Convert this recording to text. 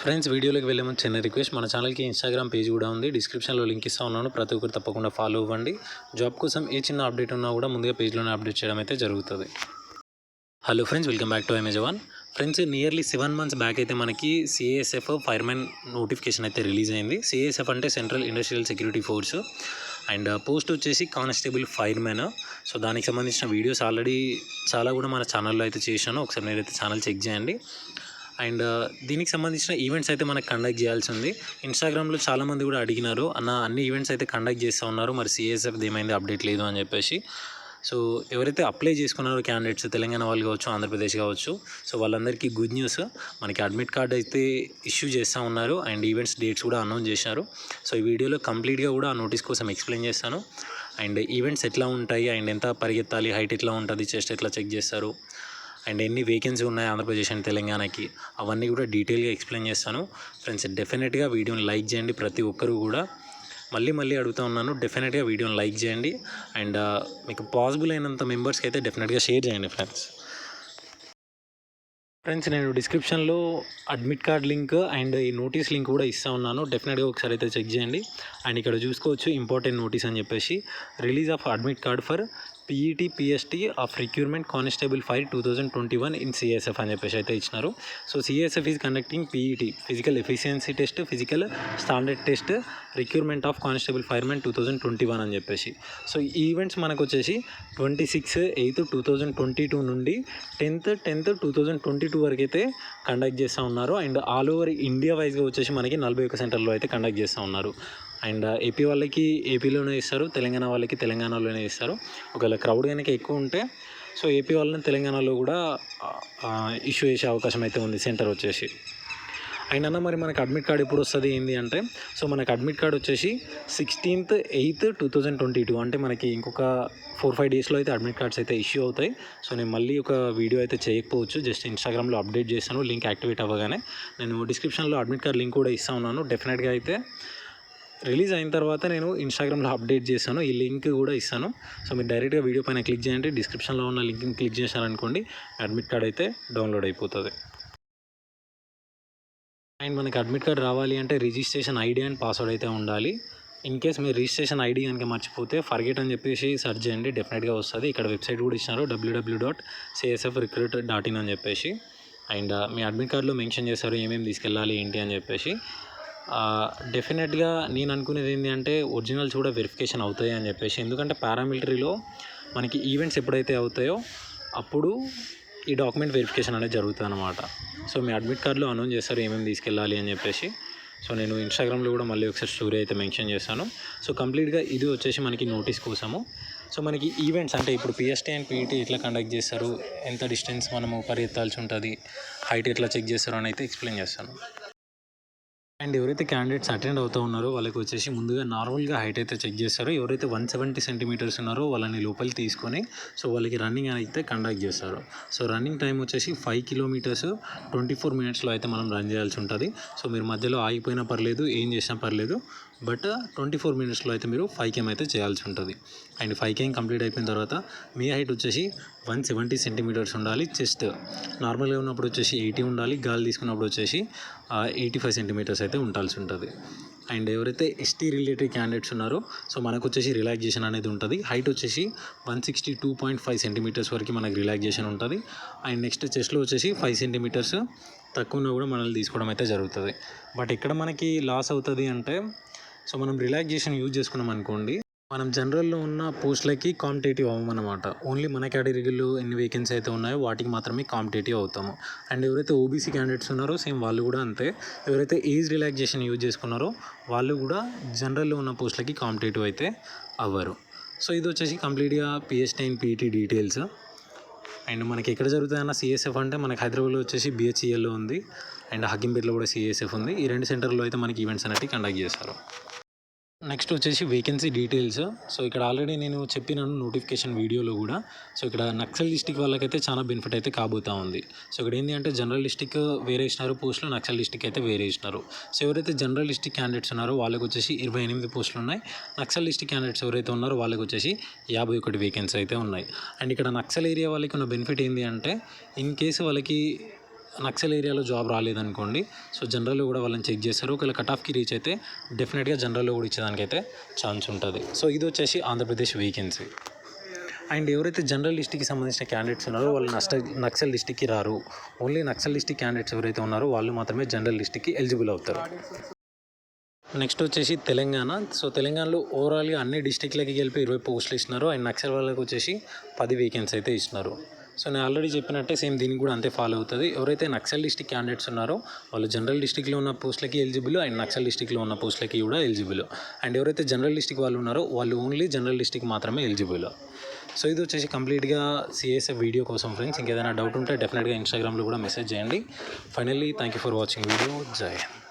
Friends, వీడియోలోకి వెళ్ళే ముందు చిన్న రిక్వెస్ట్, మన ఛానల్కి ఇన్స్టాగ్రామ్ పేజ్ కూడా ఉంది, డిస్క్రిప్షన్లో లింక్ ఇస్తా ఉన్నాను. ప్రతి ఒక్కరు తప్పకుండా ఫాలో అవ్వండి. జాబ్ కోసం ఏ చిన్న అప్డేట్ ఉన్నా కూడా ముందుగా పేజ్లోనే అప్డేట్ చేయడం అయితే జరుగుతుంది. Hello friends, welcome back to Jawan. Friends, nearly 7 months back అయితే మనకి CISF ఫైర్మెన్ నోటిఫికేషన్ అయితే రిలీజ్ అయింది. CISF అంటే central industrial security force and post వచ్చేసి కానిస్టేబుల్ ఫైర్మెన్. సో దానికి సంబంధించిన వీడియోస్ ఆల్రెడీ చాలా కూడా మన ఛానల్లో అయితే చేశాను. ఒకసారి మీరైతే ఛానల్ చెక్ చేయండి. అండ్ దీనికి సంబంధించిన ఈవెంట్స్ అయితే మనకు కండక్ట్ చేయాల్సి ఉంది. ఇన్స్టాగ్రామ్లో చాలామంది కూడా అడిగినారు, అన్న అన్ని ఈవెంట్స్ అయితే కండక్ట్ చేస్తూ ఉన్నారు, మరి CISFది ఏమైంది అప్డేట్ లేదు అని చెప్పేసి. సో ఎవరైతే అప్లై చేసుకున్నారో క్యాండిడేట్స్, తెలంగాణ వాళ్ళు కావచ్చు, ఆంధ్రప్రదేశ్ కావచ్చు, సో వాళ్ళందరికీ గుడ్ న్యూస్, మనకి అడ్మిట్ కార్డ్ అయితే ఇష్యూ చేస్తూ ఉన్నారు అండ్ ఈవెంట్స్ డేట్స్ కూడా అనౌన్స్ చేశారు. సో ఈ వీడియోలో కంప్లీట్గా కూడా ఆ నోటీస్ కోసం ఎక్స్ప్లెయిన్ చేస్తాను. అండ్ ఈవెంట్స్ ఎట్లా ఉంటాయి అండ్ ఎంత పరిగెత్తాలి, హైట్ ఎట్లా ఉంటుంది, చెస్ట్ ఎట్లా చెక్ చేస్తారు అండ్ ఎన్ని వేకెన్సీ ఉన్నాయి ఆంధ్రప్రదేశ్ అండ్ తెలంగాణకి, అవన్నీ కూడా డీటెయిల్గా ఎక్స్ప్లెయిన్ చేస్తాను. ఫ్రెండ్స్, డెఫినెట్గా వీడియోని లైక్ చేయండి. ప్రతి ఒక్కరు కూడా మళ్ళీ అడుగుతూ ఉన్నాను, డెఫినెట్గా వీడియోని లైక్ చేయండి అండ్ మీకు పాసిబుల్ అయినంత మెంబర్స్కి అయితే డెఫినెట్గా షేర్ చేయండి. ఫ్రెండ్స్, నేను డిస్క్రిప్షన్లో అడ్మిట్ కార్డ్ లింక్ అండ్ ఈ నోటీస్ లింక్ కూడా ఇస్తూ ఉన్నాను. డెఫినెట్గా ఒకసారి అయితే చెక్ చేయండి. అండ్ ఇక్కడ చూసుకోవచ్చు ఇంపార్టెంట్ నోటీస్ అని చెప్పేసి, release of admit card for PET PST of recruitment constable fire 2021 in CISF అని చెప్పేసి అయితే ఇచ్చినారు. So CISF is conducting PET physical efficiency test, physical standard test, recruitment of constable firemen 2021 అని చెప్పేసి. సో ఈ events మనకు వచ్చేసి 26/8/2022 నుండి 10/10/2022 వరకు అయితే కండక్ట్ చేస్తూ ఉన్నారు. అండ్ ఆల్ ఓవర్ ఇండియా వైజ్గా వచ్చేసి మనకి 41 సెంటర్లో అయితే కండక్ట్ చేస్తూ ఉన్నారు. అండ్ ఏపీ వాళ్ళకి ఏపీలోనే ఇస్తారు, తెలంగాణ వాళ్ళకి తెలంగాణలోనే ఇస్తారు. ఒకవేళ క్రౌడ్ కనుక ఎక్కువ ఉంటే సో ఏపీ వాళ్ళని తెలంగాణలో కూడా ఇష్యూ చేసే అవకాశం అయితే ఉంది సెంటర్ వచ్చేసి. అండ్ అన్న, మరి మనకు అడ్మిట్ కార్డ్ ఎప్పుడు వస్తుంది ఏంటి అంటే, సో మనకు అడ్మిట్ కార్డ్ వచ్చేసి 16/8/2022, అంటే మనకి ఇంకొక 4-5 డేస్లో అయితే అడ్మిట్ కార్డ్స్ అయితే ఇష్యూ అవుతాయి. సో నేను మళ్ళీ ఒక వీడియో అయితే చేయకపోవచ్చు, జస్ట్ ఇన్స్టాగ్రామ్లో అప్డేట్ చేస్తాను. లింక్ యాక్టివేట్ అవ్వగానే నేను డిస్క్రిప్షన్లో అడ్మిట్ కార్డ్ లింక్ కూడా ఇస్తూ ఉన్నాను. డెఫినెట్గా అయితే రిలీజ్ అయిన తర్వాత నేను ఇన్స్టాగ్రామ్లో అప్డేట్ చేస్తాను, ఈ లింక్ కూడా ఇస్తాను. సో మీరు డైరెక్ట్గా వీడియో పైన క్లిక్ చేయండి, డిస్క్రిప్షన్లో ఉన్న లింక్ని క్లిక్ చేశారనుకోండి, అడ్మిట్ కార్డ్ అయితే డౌన్లోడ్ అయిపోతుంది. అండ్ మనకి అడ్మిట్ కార్డ్ రావాలి అంటే రిజిస్ట్రేషన్ ID అండ్ పాస్వర్డ్ అయితే ఉండాలి. ఇన్ కేస్ మీరు రిజిస్ట్రేషన్ ID కనుక మర్చిపోతే ఫర్గెట్ అని చెప్పేసి సెర్చ్ చేయండి, డెఫినెట్గా వస్తుంది. ఇక్కడ వెబ్సైట్ కూడా ఇచ్చినారు, www.csfrecruiter.in అని చెప్పేసి. అండ్ మీ అడ్మిట్ కార్డులో మెన్షన్ చేస్తారు ఏమేమి తీసుకెళ్ళాలి ఏంటి అని చెప్పేసి. డెఫినెట్గా నేను అనుకునేది ఏంటి అంటే, ఒరిజినల్స్ కూడా వెరిఫికేషన్ అవుతాయి అని చెప్పేసి. ఎందుకంటే పారామిలిటరీలో మనకి ఈవెంట్స్ ఎప్పుడైతే అవుతాయో అప్పుడు ఈ డాక్యుమెంట్ వెరిఫికేషన్ అనేది జరుగుతుంది అనమాట. సో మీ అడ్మిట్ కార్డులో అనౌన్స్ చేస్తారు ఏమేమి తీసుకెళ్ళాలి అని చెప్పేసి. సో నేను ఇన్స్టాగ్రామ్లో కూడా మళ్ళీ ఒకసారి స్టోరీ అయితే మెన్షన్ చేస్తాను. సో కంప్లీట్గా ఇది వచ్చేసి మనకి నోటీస్ కోసము. సో మనకి ఈవెంట్స్ అంటే ఇప్పుడు PST అండ్ PET ఎట్లా కండక్ట్ చేస్తారు, ఎంత డిస్టెన్స్ మనము పరిగెత్తాల్సి ఉంటుంది, హైట్ ఎట్లా చెక్ చేస్తారు అని అయితే ఎక్స్ప్లెయిన్ చేస్తాను. అండ్ ఎవరైతే క్యాండిడేట్స్ అటెండ్ అవుతూ ఉన్నారో వాళ్ళకి వచ్చేసి ముందుగా నార్మల్గా హైట్ అయితే చెక్ చేస్తారో, ఎవరైతే 170 సెంటీమీటర్స్ ఉన్నారో వాళ్ళని లోపలికి తీసుకొని సో వాళ్ళకి రన్నింగ్ అయితే కండక్ట్ చేస్తారు. సో రన్నింగ్ టైం వచ్చేసి 5 kilometers 24 minutesలో అయితే మనం రన్ చేయాల్సి ఉంటుంది. సో మీరు మధ్యలో ఆగిపోయినా పర్లేదు, ఏం చేసినా పర్లేదు, బట్ 24 minutesలో అయితే మీరు 5 km అయితే చేయాల్సి ఉంటుంది. అండ్ 5 km కంప్లీట్ అయిపోయిన తర్వాత మీ హైట్ వచ్చేసి 170 సెంటీమీటర్స్ ఉండాలి. చెస్ట్ నార్మల్గా ఉన్నప్పుడు వచ్చేసి 80 ఉండాలి, గాలి తీసుకున్నప్పుడు వచ్చేసి 85 సెంటీమీటర్స్ అయితే ఉండాల్సి ఉంటుంది. అండ్ ఎవరైతే ST రిలేటెడ్ క్యాండిడేట్స్ ఉన్నారో సో మనకు వచ్చేసి రిలాక్సేషన్ అనేది ఉంటుంది. హైట్ వచ్చేసి 162.5 సెంటీమీటర్స్ వరకు మనకి రిలాక్సేషన్ ఉంటుంది. అండ్ నెక్స్ట్ చెస్ట్లో వచ్చేసి 5 సెంటీమీటర్స్ తక్కువ ఉన్నా కూడా మనల్ని తీసుకోవడం అయితే జరుగుతుంది. బట్ ఇక్కడ మనకి లాస్ అవుతుంది అంటే, సో మనం రిలాక్సేషన్ యూజ్ చేసుకున్నాం అనుకోండి, మనం జనరల్లో ఉన్న పోస్టులకి కాంపిటేటివ్ అవ్వమన్నమాట. ఓన్లీ మన కేటగిరీలో ఎన్ని వేకెన్సీ అయితే ఉన్నాయో వాటికి మాత్రమే కాంపిటేటివ్ అవుతాము. అండ్ ఎవరైతే OBC క్యాండిడేట్స్ ఉన్నారో సేమ్ వాళ్ళు కూడా అంతే. ఎవరైతే ఏజ్ రిలాక్సేషన్ యూజ్ చేసుకున్నారో వాళ్ళు కూడా జనరల్లో ఉన్న పోస్టులకి కాంపిటేటివ్ అయితే అవ్వరు. సో ఇది వచ్చేసి కంప్లీట్గా PST and PET details. And మనకి ఎక్కడ జరుగుతుందన్న CISF అంటే మనకి హైదరాబాద్లో వచ్చేసి BHELలో ఉంది అండ్ హకీంపేటలో కూడా CISF ఉంది. ఈ 2 సెంటర్లో అయితే మనకి ఈవెంట్స్ అనేవి కండక్ట్ చేస్తారు. నెక్స్ట్ వచ్చేసి వేకెన్సీ డీటెయిల్స్. సో ఇక్కడ ఆల్రెడీ నేను చెప్పినాను నోటిఫికేషన్ వీడియోలో కూడా. సో ఇక్కడ నక్సల్ డిస్టిక్ వాళ్ళకైతే చాలా బెనిఫిట్ అయితే కాబోతూ ఉంది. సో ఇక్కడ ఏంటి అంటే జనరల్ డిస్టిక్ వేరే ఇచ్చినారు పోస్టులు, నక్సల్ డిస్టిక్ అయితే వేరే ఇచ్చినారు. సో ఎవరైతే జనరల్ డిస్టిక్ క్యాండిడేట్స్ ఉన్నారో వాళ్ళకి వచ్చేసి 28 పోస్టులు ఉన్నాయి. నక్సల్ డిస్టిక్ క్యాండిడేట్స్ ఎవరైతే ఉన్నారో వాళ్ళకి వచ్చేసి 51 వేకెన్సీ అయితే ఉన్నాయి. అండ్ ఇక్కడ నక్సల్ ఏరియా వాళ్ళకి ఉన్న బెనిఫిట్ ఏంటి అంటే, ఇన్ కేసు వాళ్ళకి నక్సల్ ఏరియాలో జాబ్ రాలేదనుకోండి, సో జనరల్లో కూడా వాళ్ళని చెక్ చేస్తారు. ఒకవేళ కట్ ఆఫ్కి రీచ్ అయితే డెఫినెట్గా జనరల్లో కూడా ఇచ్చేదానికైతే ఛాన్స్ ఉంటుంది. సో ఇది వచ్చేసి ఆంధ్రప్రదేశ్ వేకెన్సీ. అండ్ ఎవరైతే జనరల్ లిస్ట్కి సంబంధించిన క్యాండిడేట్స్ ఉన్నారో వాళ్ళు నక్సల్ లిస్ట్కి రారు. ఓన్లీ నక్సల్ లిస్ట్ క్యాండిడేట్స్ ఎవరైతే ఉన్నారో వాళ్ళు మాత్రమే జనరల్ లిస్ట్కి ఎలిజిబుల్ అవుతారు. నెక్స్ట్ వచ్చేసి తెలంగాణ. సో తెలంగాణలో ఓవరాల్గా అన్ని డిస్టిక్లకి కలిపి 20 పోస్టులు ఇస్తున్నారు. అండ్ నక్సల్ వాళ్ళకి వచ్చేసి 10 వేకెన్సీ అయితే ఇస్తున్నారు. సో నేను ఆల్రెడీ చెప్పినట్టే సేమ్ దీనికి కూడా అంతే ఫాలో అవుతుంది. ఎవరైతే నక్సల్ డిస్టిక్ క్యాండిడేట్స్ ఉన్నారో వాళ్ళు జనరల్ డిస్టిక్లో ఉన్న పోస్టులకి ఎలిజిబుల్, అండ్ నక్సల్ డిస్టిక్లో ఉన్న పోస్టులకి కూడా ఎలిజిబుల్. అండ్ ఎవరైతే జనరల్ డిస్టిక్ వాళ్ళు ఉన్నారో వాళ్ళు ఓన్లీ జనరల్ డిస్టిక్ మాత్రమే ఎలిజిబుల్. సో ఇది వచ్చేసి కంప్లీట్గా CISF వీడియో కోసం ఫ్రెండ్స్. ఇంకేదైనా డౌట్ ఉంటే డెఫినెట్గా ఇన్స్టాగ్రామ్లో కూడా మెసేజ్ చేయండి. Finally thank you for watching video. జై హింద్.